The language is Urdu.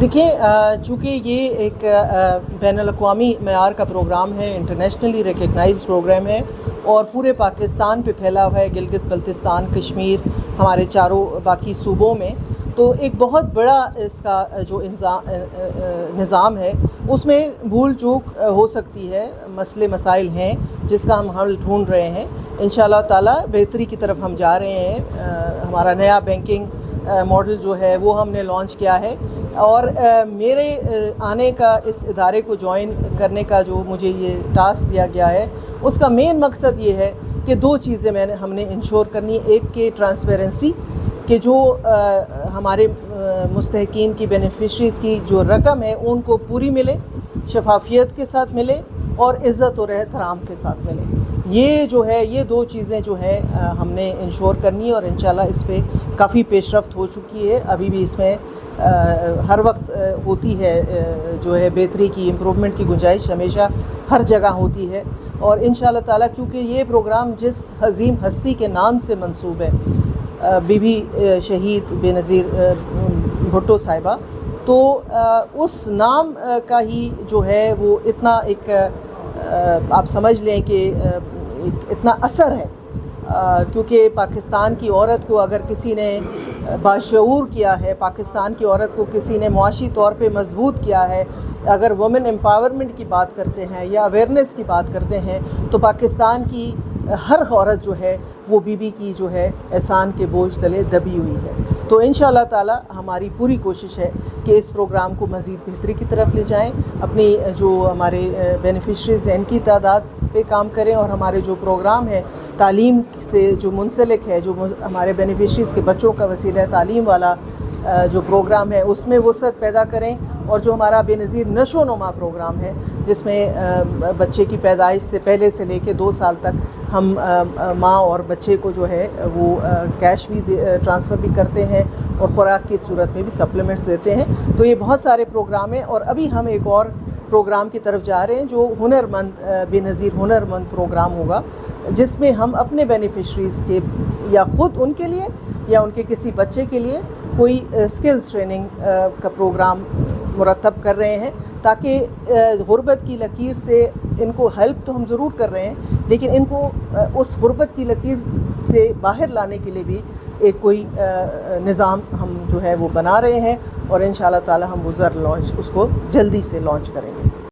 دیکھیں، چونکہ یہ ایک بین الاقوامی معیار کا پروگرام ہے، انٹرنیشنلی ریکگنائزڈ پروگرام ہے اور پورے پاکستان پہ پھیلا ہوا ہے، گلگت بلتستان، کشمیر، ہمارے چاروں باقی صوبوں میں، تو ایک بہت بڑا اس کا جو نظام ہے اس میں بھول چوک ہو سکتی ہے، مسئلے مسائل ہیں جس کا ہم حل ڈھونڈ رہے ہیں۔ انشاءاللہ تعالی بہتری کی طرف ہم جا رہے ہیں۔ ہمارا نیا بینکنگ ماڈل جو ہے وہ ہم نے لانچ کیا ہے، اور میرے آنے کا اس ادارے کو جوائن کرنے کا جو مجھے یہ ٹاسک دیا گیا ہے، اس کا مین مقصد یہ ہے کہ دو چیزیں ہم نے انشور کرنی۔ ایک کہ ٹرانسپیرنسی، کہ جو ہمارے مستحقین کی، بینیفیشریز کی جو رقم ہے ان کو پوری ملے، شفافیت کے ساتھ ملے اور عزت اور احترام کے ساتھ ملے۔ یہ جو ہے، یہ دو چیزیں جو ہیں ہم نے انشور کرنی ہے، اور انشاءاللہ اس پہ کافی پیش رفت ہو چکی ہے۔ ابھی بھی اس میں ہر وقت ہوتی ہے جو ہے بہتری کی، امپرومنٹ کی گنجائش ہمیشہ ہر جگہ ہوتی ہے، اور انشاءاللہ تعالیٰ کیونکہ یہ پروگرام جس عظیم ہستی کے نام سے منسوب ہے، بی بی شہید بے نظیر بھٹو صاحبہ، تو اس نام کا ہی جو ہے وہ اتنا ایک آپ سمجھ لیں کہ اتنا اثر ہے، کیونکہ پاکستان کی عورت کو اگر کسی نے باشعور کیا ہے، پاکستان کی عورت کو کسی نے معاشی طور پہ مضبوط کیا ہے، اگر وومن امپاورمنٹ کی بات کرتے ہیں یا اویئرنیس کی بات کرتے ہیں، تو پاکستان کی ہر عورت جو ہے وہ بی بی کی جو ہے احسان کے بوجھ تلے دبی ہوئی ہے۔ تو انشاءاللہ تعالی ہماری پوری کوشش ہے کہ اس پروگرام کو مزید بہتری کی طرف لے جائیں، اپنی جو ہمارے بینیفیشریز ہیں ان کی تعداد پہ کام کریں، اور ہمارے جو پروگرام ہے تعلیم سے جو منسلک ہے، جو ہمارے بینیفیشریز کے بچوں کا وسیلہ تعلیم والا جو پروگرام ہے اس میں وسعت پیدا کریں، اور جو ہمارا بے نظیر نشو و نما پروگرام ہے جس میں بچے کی پیدائش سے پہلے سے لے کے 2 سال تک ہم ماں اور بچے کو جو ہے وہ کیش بھی ٹرانسفر بھی کرتے ہیں اور خوراک کی صورت میں بھی سپلیمنٹس دیتے ہیں۔ تو یہ بہت سارے پروگرام ہیں، اور ابھی ہم ایک اور پروگرام کی طرف جا رہے ہیں جو ہنرمند بے نظیر ہنرمند پروگرام ہوگا، جس میں ہم اپنے بینیفیشریز کے یا خود ان کے لیے یا ان کے کسی بچے کے لیے کوئی اسکلز ٹریننگ کا پروگرام مرتب کر رہے ہیں، تاکہ غربت کی لکیر سے ان کو ہیلپ تو ہم ضرور کر رہے ہیں، لیکن ان کو اس غربت کی لکیر سے باہر لانے کے لیے بھی ایک کوئی نظام ہم جو ہے وہ بنا رہے ہیں، اور انشاءاللہ تعالی ہم وہ اس کو جلدی سے لانچ کریں گے۔